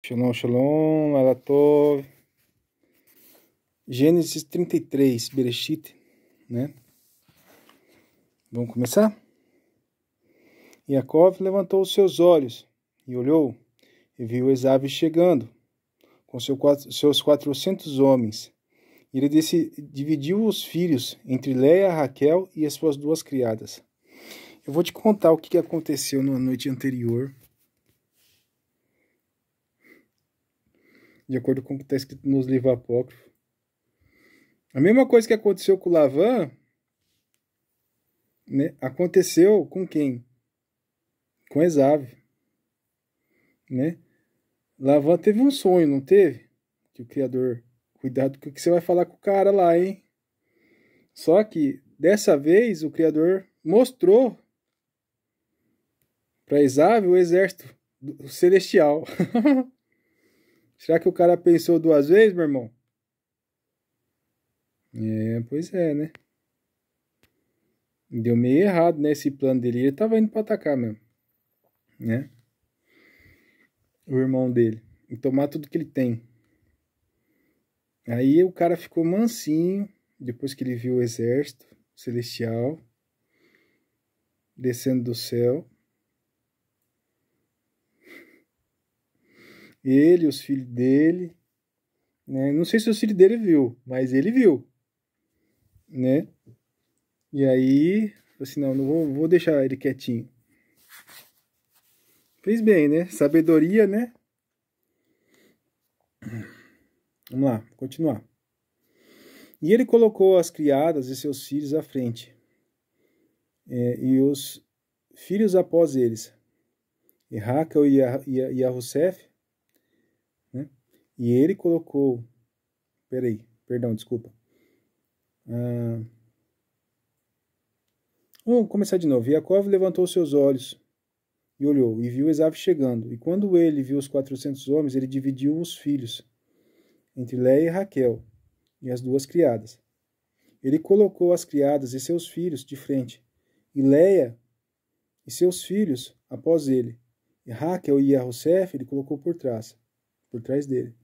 Shalom, shalom, Lalatov. Gênesis 33, Bereshit, né? Vamos começar? Yaakov levantou os seus olhos e olhou, e viu Esaú chegando, com seus 400 homens. E ele dividiu os filhos entre Leia, Raquel e as suas duas criadas. Eu vou te contar o que aconteceu na noite anterior, de acordo com o que está escrito nos livros apócrifos. A mesma coisa que aconteceu com Lavan, né, aconteceu com quem? Com Esaú, né? Lavan teve um sonho, não teve? Que o Criador, cuidado com o que você vai falar com o cara lá, hein? Só que, dessa vez, o Criador mostrou para Esaú o exército celestial. Será que o cara pensou duas vezes, meu irmão? Pois é, né? Deu meio errado, né, esse plano dele. Ele tava indo pra atacar mesmo, né? O irmão dele. E tomar tudo que ele tem. Aí o cara ficou mansinho, depois que ele viu o exército celestial descendo do céu. Ele, os filhos dele, né? Não sei se os filhos dele viu, mas ele viu, né? E aí, assim, não vou deixar ele quietinho. Fez bem, né? Sabedoria, né? Vamos lá, continuar. E ele colocou as criadas e seus filhos à frente, e os filhos após eles, e Raquel e a Rossef, né? E ele colocou, desculpa. Vamos começar de novo. Yaakov levantou seus olhos e olhou, e viu Esaú chegando. E quando ele viu os 400 homens, ele dividiu os filhos entre Leia e Raquel, e as duas criadas. Ele colocou as criadas e seus filhos de frente, e Leia e seus filhos após ele. E Raquel e a Rossef ele colocou por trás dele.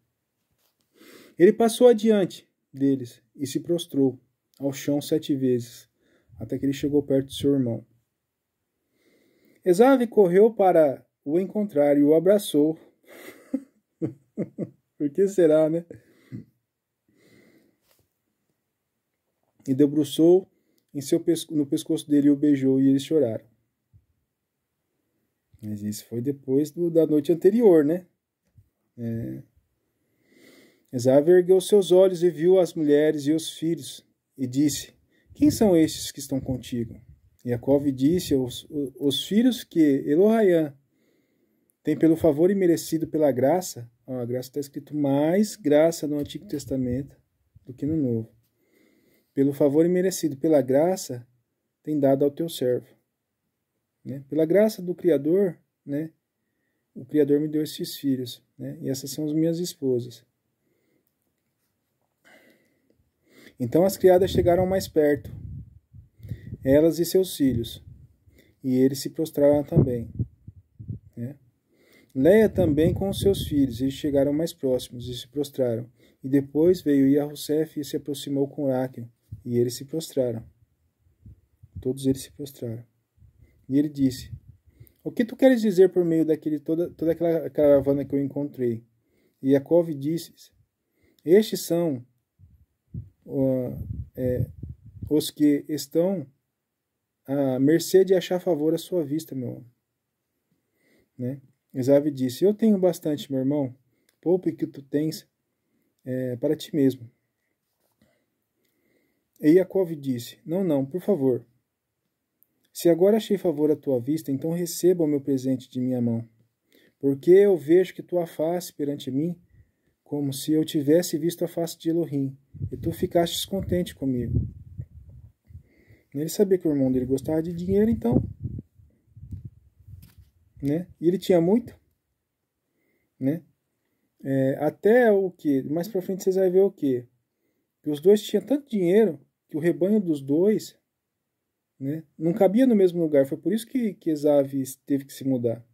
Ele passou adiante deles e se prostrou ao chão 7 vezes, até que ele chegou perto de seu irmão. Esaú correu para o encontrar e o abraçou. Por que será, né? E debruçou no pescoço dele e o beijou, e eles choraram. Mas isso foi depois da noite anterior, né? Esaú ergueu seus olhos e viu as mulheres e os filhos, e disse: Quem são estes que estão contigo? Yaakov disse os filhos que Elohaiã tem pelo favor e merecido pela graça. A graça está escrito mais graça no Antigo Testamento do que no Novo. Pelo favor e merecido pela graça tem dado ao teu servo. Né? Pela graça do Criador, né? O Criador me deu esses filhos, né? E essas são as minhas esposas. Então as criadas chegaram mais perto, elas e seus filhos, e eles se prostraram também. Né? Leia também com os seus filhos, eles chegaram mais próximos e se prostraram. E depois veio Iahussef e se aproximou com Raquel, e eles se prostraram. Todos eles se prostraram. E ele disse: O que tu queres dizer por meio toda aquela caravana que eu encontrei? E Yaakov disse: Estes são os que estão à mercê de achar favor à sua vista, meu homem. Né? Esaú disse: Eu tenho bastante, meu irmão. Poupe que tu tens para ti mesmo. E Yaakov disse: Não, por favor. Se agora achei favor à tua vista, então receba o meu presente de minha mão. Porque eu vejo que tua face perante mim, como se eu tivesse visto a face de Elohim, e tu ficastes contente comigo. Ele sabia que o irmão dele gostava de dinheiro, então. Né? E ele tinha muito. Né? Até o que? Mais pra frente vocês vão ver o que? Que os dois tinham tanto dinheiro que o rebanho dos dois, né, não cabia no mesmo lugar. Foi por isso que Esaú teve que se mudar.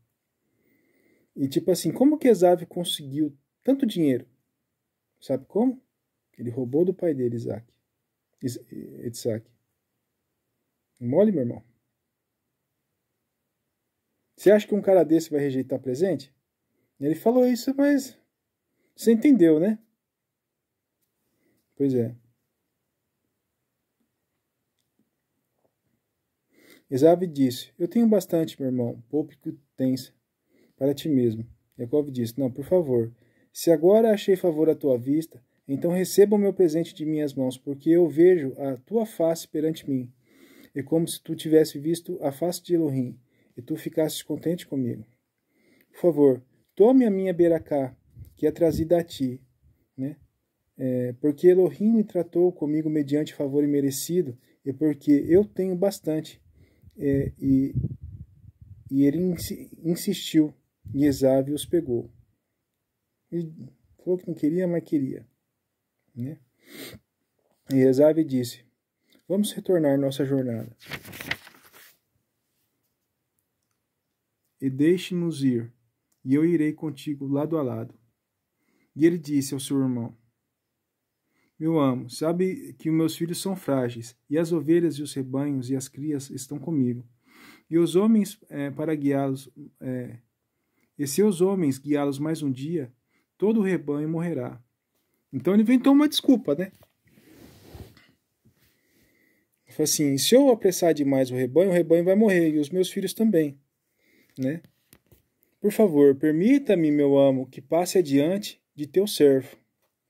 E tipo assim, como que Esav conseguiu tanto dinheiro? Sabe como? Ele roubou do pai dele, Isaac. Mole, meu irmão. Você acha que um cara desse vai rejeitar presente? Ele falou isso, mas você entendeu, né? Pois é. Esav disse: Eu tenho bastante, meu irmão. Poupe que tens para ti mesmo. Jacó disse: Não, por favor. Se agora achei favor à tua vista, então receba o meu presente de minhas mãos, porque eu vejo a tua face perante mim. É como se tu tivesse visto a face de Elohim, e tu ficasses contente comigo. Por favor, tome a minha beracá, que é trazida a ti, né? Porque Elohim me tratou comigo mediante favor imerecido, e porque eu tenho bastante. E ele insistiu, e Esav os pegou. Ele falou que não queria, mas queria. Né? E Esav disse: Vamos retornar nossa jornada. E deixe-nos ir, e eu irei contigo lado a lado. E ele disse ao seu irmão: Meu amo, sabe que os meus filhos são frágeis, e as ovelhas e os rebanhos e as crias estão comigo. E os homens para guiá-los, e se os homens guiá-los mais um dia, todo o rebanho morrerá. Então ele inventou uma desculpa, né? Ele falou assim: se eu apressar demais o rebanho vai morrer, e os meus filhos também, né? Por favor, permita-me, meu amo, que passe adiante de teu servo,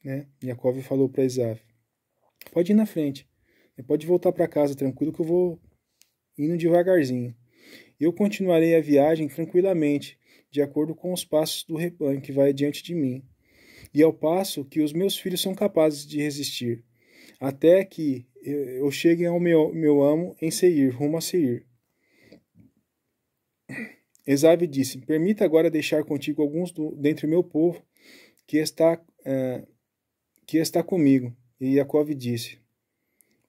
né? Jacó falou para Esav: Pode ir na frente, pode voltar para casa tranquilo que eu vou indo devagarzinho. Eu continuarei a viagem tranquilamente, de acordo com os passos do rebanho que vai diante de mim, e ao passo que os meus filhos são capazes de resistir, até que eu chegue ao meu amo em Seir, rumo a Seir. Esav disse: Permita agora deixar contigo alguns dentre meu povo que está comigo. E Jacó disse: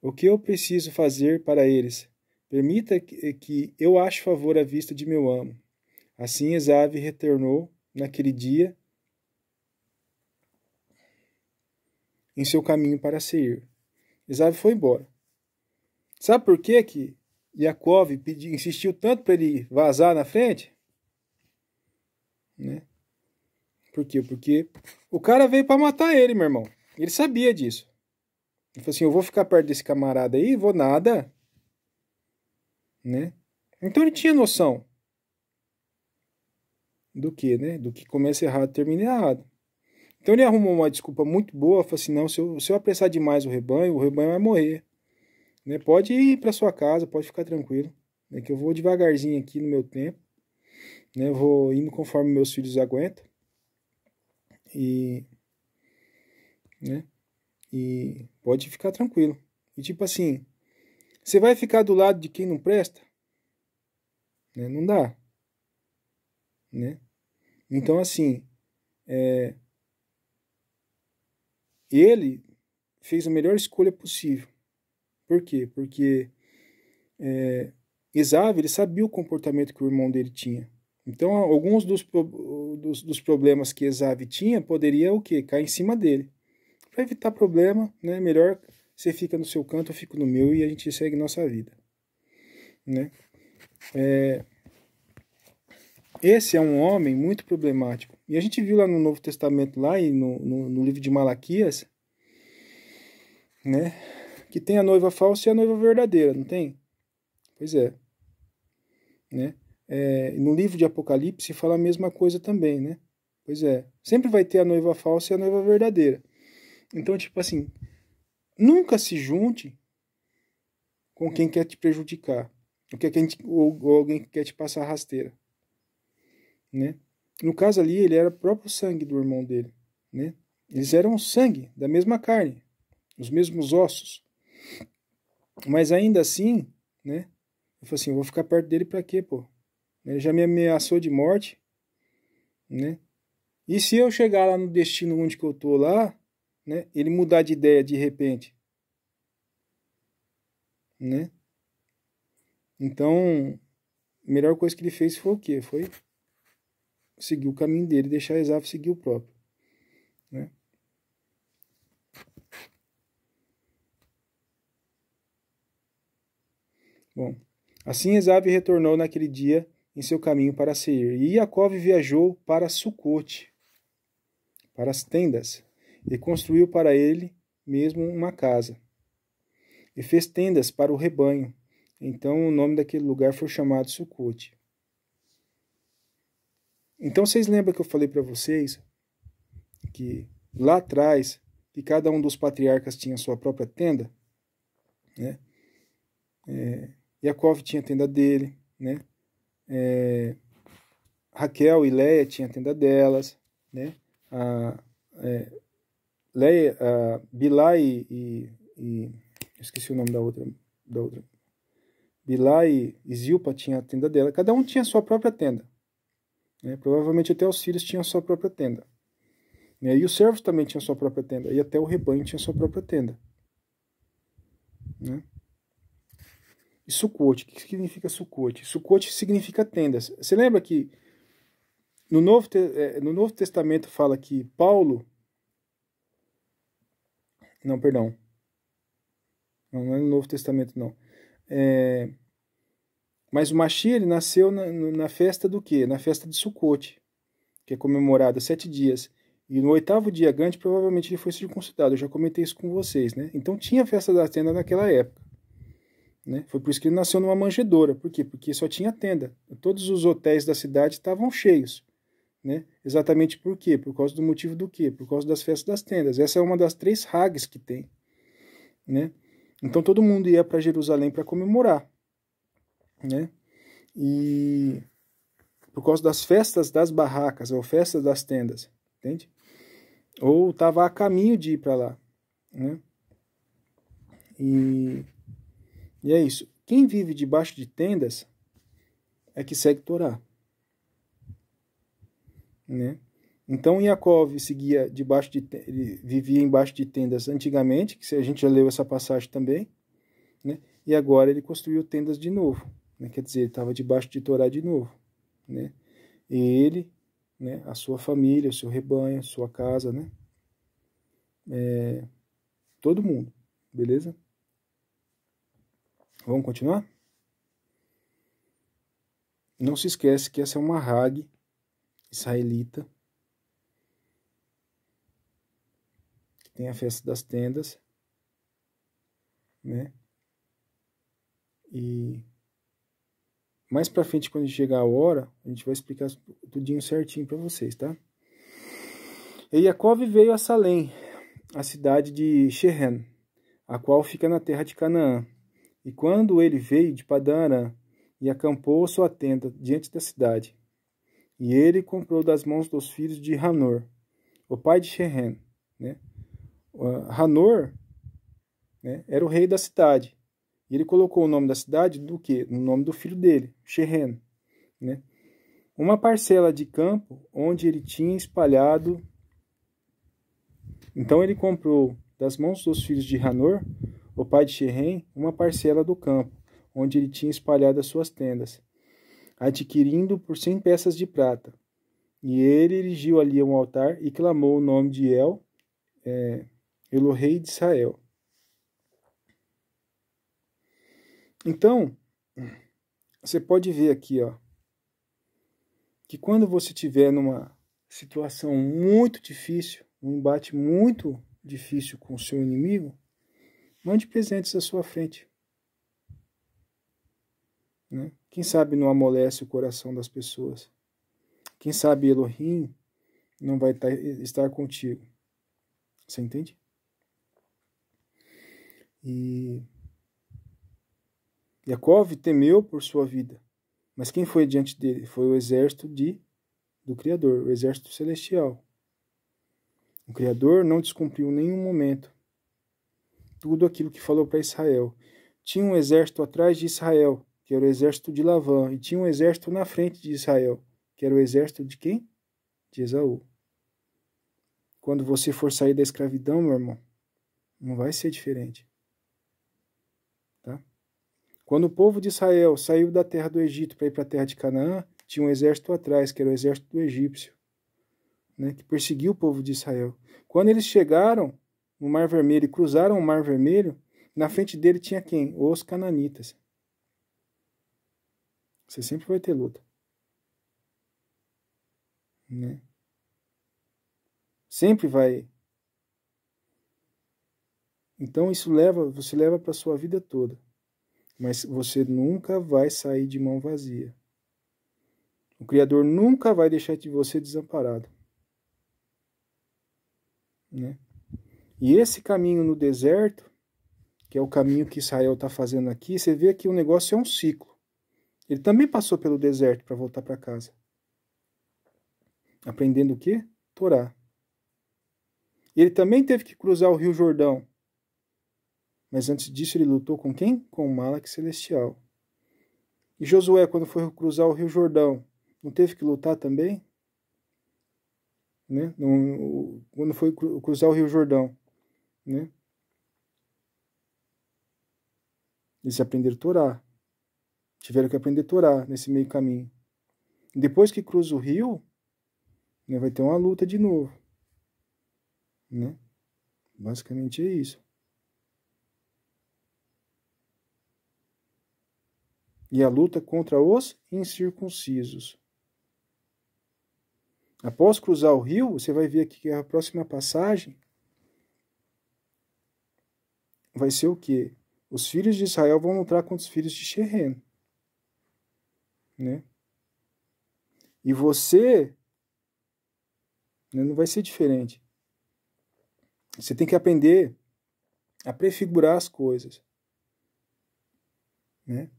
O que eu preciso fazer para eles? Permita que eu ache favor à vista de meu amo. Assim Esav retornou naquele dia em seu caminho para Seir. Esav foi embora. Sabe por que Jacó insistiu tanto para ele vazar na frente? Né? Por quê? Porque o cara veio para matar ele, meu irmão. Ele sabia disso. Ele falou assim: eu vou ficar perto desse camarada aí, vou nada. Né? Então ele tinha noção do que, né? Do que começa errado, termina errado. Então ele arrumou uma desculpa muito boa, falou assim: não, se eu apressar demais o rebanho vai morrer. Né? Pode ir para sua casa, pode ficar tranquilo. Né? Que eu vou devagarzinho aqui no meu tempo. Né? Eu vou indo conforme meus filhos aguentam. Né? E pode ficar tranquilo. E tipo assim, você vai ficar do lado de quem não presta? Né? Não dá. Né? Então assim, ele fez a melhor escolha possível. Por quê? Porque Esav, ele sabia o comportamento que o irmão dele tinha. Então, alguns dos problemas que Esav tinha poderia o quê? Cair em cima dele. Para evitar problema, né? Melhor você fica no seu canto, eu fico no meu e a gente segue nossa vida. Né? Esse é um homem muito problemático. E a gente viu lá no Novo Testamento, lá e no livro de Malaquias, né? Que tem a noiva falsa e a noiva verdadeira, não tem? Pois é. Né? No livro de Apocalipse fala a mesma coisa também, né? Pois é. Sempre vai ter a noiva falsa e a noiva verdadeira. Então, tipo assim, nunca se junte com quem quer te prejudicar. Ou alguém que quer te passar rasteira. Né? No caso ali, ele era o próprio sangue do irmão dele. Né? Eles eram sangue, da mesma carne, os mesmos ossos. Mas ainda assim, né? Eu falei assim, eu vou ficar perto dele pra quê, pô? Ele já me ameaçou de morte, né? E se eu chegar lá no destino onde que eu tô lá, né? Ele mudar de ideia de repente, né? Então, a melhor coisa que ele fez foi o quê? Foi seguir o caminho dele, deixar Esaú seguir o próprio, né? Bom, assim Esaú retornou naquele dia em seu caminho para Seir. E Jacó viajou para Sucote, para as tendas, e construiu para ele mesmo uma casa. E fez tendas para o rebanho. Então o nome daquele lugar foi chamado Sucote. Então vocês lembram que eu falei para vocês que lá atrás, que cada um dos patriarcas tinha sua própria tenda, né? Jacó tinha a tenda dele, né? Raquel e Leia tinham a tenda delas, né? Bilá e esqueci o nome da outra. Bilá e Zilpa tinham a tenda dela. Cada um tinha a sua própria tenda, né? Provavelmente até os filhos tinham a sua própria tenda. E os servos também tinham a sua própria tenda. E até o rebanho tinha a sua própria tenda, né? E Sucote, o que significa Sucote? Sucote significa tendas. Você lembra que no Novo Testamento fala que Paulo... Não, perdão. Não é no Novo Testamento, não. Mas o Mashiach, ele nasceu na festa do quê? Na festa de Sucote, que é comemorada 7 dias. E no 8º dia grande, provavelmente ele foi circuncidado. Eu já comentei isso com vocês, né? Então tinha a festa da tenda naquela época, né? Foi por isso que ele nasceu numa manjedoura. Por quê? Porque só tinha tenda. Todos os hotéis da cidade estavam cheios, né? Exatamente por quê? Por causa do motivo do quê? Por causa das festas das tendas. Essa é uma das 3 Hags que tem, né? Então todo mundo ia para Jerusalém para comemorar, né? E por causa das festas das barracas, ou festas das tendas, entende? Ou estava a caminho de ir para lá, né? E é isso. Quem vive debaixo de tendas é que segue Torá, né? Então Yaakov seguia ele vivia embaixo de tendas antigamente, que a gente já leu essa passagem também, né? E agora ele construiu tendas de novo, né? Quer dizer, ele estava debaixo de Torá de novo, né? E ele, né, a sua família, o seu rebanho, a sua casa, né? Todo mundo, beleza? Vamos continuar? Não se esquece que essa é uma Hag israelita, que tem a festa das tendas, né? E mais pra frente, quando chegar a hora, a gente vai explicar tudinho certinho para vocês, tá? E Jacob veio a Salém, a cidade de Shechem, a qual fica na terra de Canaã. E quando ele veio de Padã Arã, e acampou sua tenda diante da cidade, e ele comprou das mãos dos filhos de Hanor, o pai de Shechem, né? Hanor, né, era o rei da cidade. E ele colocou o nome da cidade do quê? No nome do filho dele, Shechem, né? Uma parcela de campo onde ele tinha espalhado. Então ele comprou das mãos dos filhos de Hanor, o pai de Shechem, uma parcela do campo onde ele tinha espalhado as suas tendas, adquirindo por 100 peças de prata. E ele erigiu ali um altar e clamou o nome de Elohei de Israel. Então, você pode ver aqui, ó, que quando você estiver numa situação muito difícil, um embate muito difícil com o seu inimigo, mande presentes à sua frente, né? Quem sabe não amolece o coração das pessoas. Quem sabe Elohim não vai estar contigo. Você entende? E Yaakov temeu por sua vida. Mas quem foi diante dele? Foi o exército do Criador, o exército celestial. O Criador não descumpriu em nenhum momento tudo aquilo que falou para Israel. Tinha um exército atrás de Israel, que era o exército de Lavã, e tinha um exército na frente de Israel, que era o exército de quem? De Esaú. Quando você for sair da escravidão, meu irmão, não vai ser diferente. Tá? Quando o povo de Israel saiu da terra do Egito para ir para a terra de Canaã, tinha um exército atrás, que era o exército do egípcio, né, que perseguiu o povo de Israel. Quando eles chegaram no Mar Vermelho e cruzaram o Mar Vermelho, na frente dele tinha quem? Os cananitas. Você sempre vai ter luta, né? Sempre vai. Então isso você leva para a sua vida toda. Mas você nunca vai sair de mão vazia. O Criador nunca vai deixar de você desamparado, né? E esse caminho no deserto, que é o caminho que Israel está fazendo aqui, você vê que o negócio é um ciclo. Ele também passou pelo deserto para voltar para casa. Aprendendo o quê? Torá. Ele também teve que cruzar o Rio Jordão. Mas antes disso ele lutou com quem? Com o Malak Celestial. E Josué, quando foi cruzar o Rio Jordão, não teve que lutar também? Né? Quando foi cruzar o Rio Jordão, né? Eles aprenderam Torá. Tiveram que aprender Torá nesse meio caminho. Depois que cruza o rio, né, vai ter uma luta de novo, né? Basicamente é isso. E a luta contra os incircuncisos. Após cruzar o rio, você vai ver aqui que a próxima passagem vai ser o quê? Os filhos de Israel vão lutar contra os filhos de Xerém, né? E você, né, não vai ser diferente. Você tem que aprender a prefigurar as coisas, né?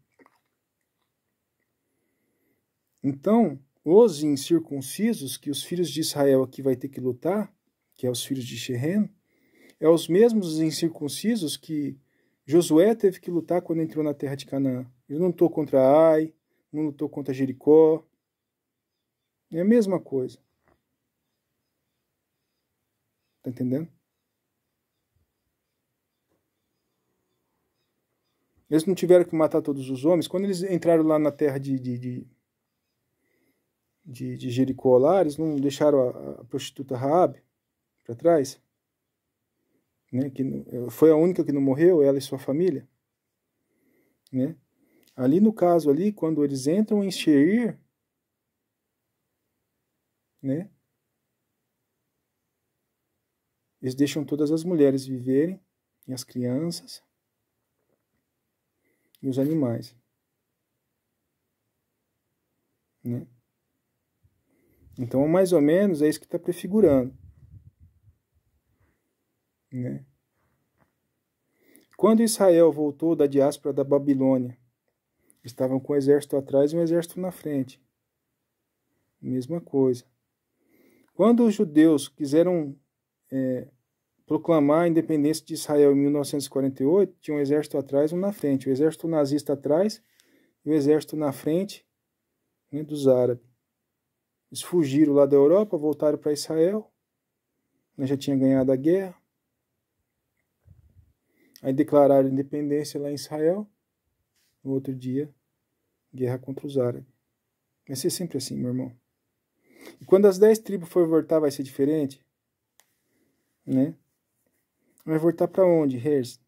Então, os incircuncisos que os filhos de Israel aqui vai ter que lutar, que é os filhos de Xerém, é os mesmos incircuncisos que Josué teve que lutar quando entrou na terra de Canaã. Ele não lutou contra Ai, não lutou contra Jericó. É a mesma coisa. Tá entendendo? Eles não tiveram que matar todos os homens. Quando eles entraram lá na terra de Jericó lá, eles não deixaram a prostituta Raabe para trás, né? Que foi a única que não morreu, ela e sua família, né? Ali no caso ali, quando eles entram em Seir, né? Eles deixam todas as mulheres viverem, e as crianças, e os animais, né? Então, mais ou menos, é isso que está prefigurando, né? Quando Israel voltou da diáspora da Babilônia, estavam com o exército atrás e um exército na frente. Mesma coisa. Quando os judeus quiseram proclamar a independência de Israel em 1948, tinha um exército atrás e um na frente. O exército nazista atrás e o exército na frente, né, dos árabes. Eles fugiram lá da Europa, voltaram para Israel, né, já tinha ganhado a guerra. Aí declararam independência lá em Israel. No outro dia, guerra contra os árabes. Vai ser sempre assim, meu irmão. E quando as 10 tribos for voltar, vai ser diferente? Né? Vai voltar para onde, Hers?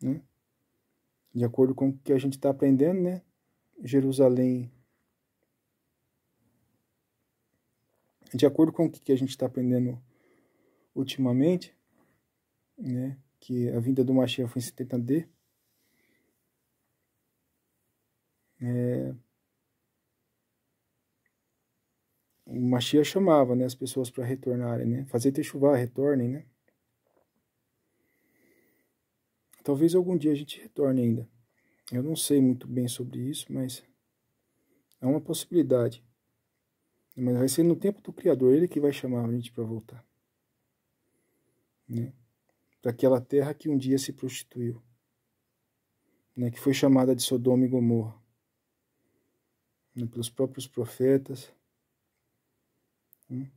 Né? De acordo com o que a gente está aprendendo, né? Jerusalém. De acordo com o que a gente está aprendendo ultimamente, né? Que a vinda do Mashiach foi em 70D. O Mashiach chamava, né, as pessoas para retornarem, né? Fazer techuvá, retornem, né? Talvez algum dia a gente retorne ainda. Eu não sei muito bem sobre isso, mas é uma possibilidade. Mas vai ser no tempo do Criador, ele que vai chamar a gente para voltar, né? Para aquela terra que um dia se prostituiu, né? Que foi chamada de Sodoma e Gomorra, né? Pelos próprios profetas, né?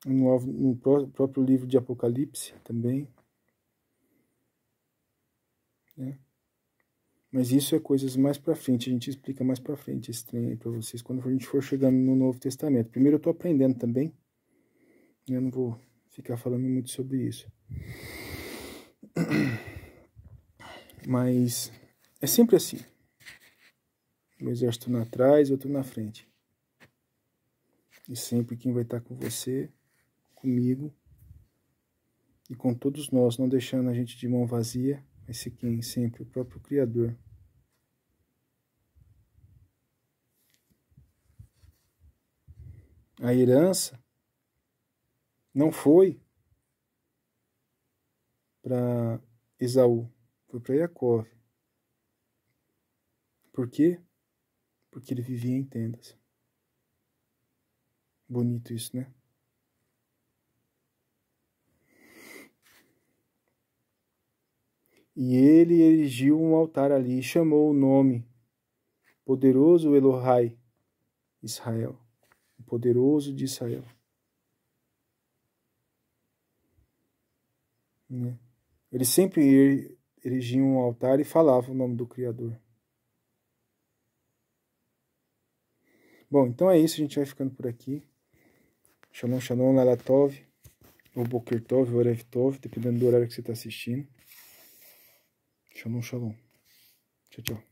No próprio livro de Apocalipse também, né? Mas isso é coisas mais pra frente, a gente explica mais pra frente esse trem aí pra vocês, quando a gente for chegando no Novo Testamento. Primeiro eu tô aprendendo também, eu não vou ficar falando muito sobre isso. Mas é sempre assim. Um exército na trás, outro na frente. E sempre quem vai estar com você, comigo e com todos nós, não deixando a gente de mão vazia, vai ser quem? Sempre o próprio Criador. A herança não foi para Esaú, foi para Jacó. Por quê? Porque ele vivia em tendas. Bonito isso, né? E ele erigiu um altar ali e chamou o nome Poderoso Elohai Israel, o poderoso de Israel. Né? Ele sempre erigia um altar e falava o nome do Criador. Bom, então é isso, a gente vai ficando por aqui. Shalom, shalom, lalatov, ou boker tov, ou erev tov, dependendo do horário que você está assistindo. Shalom, shalom. Tchau, tchau.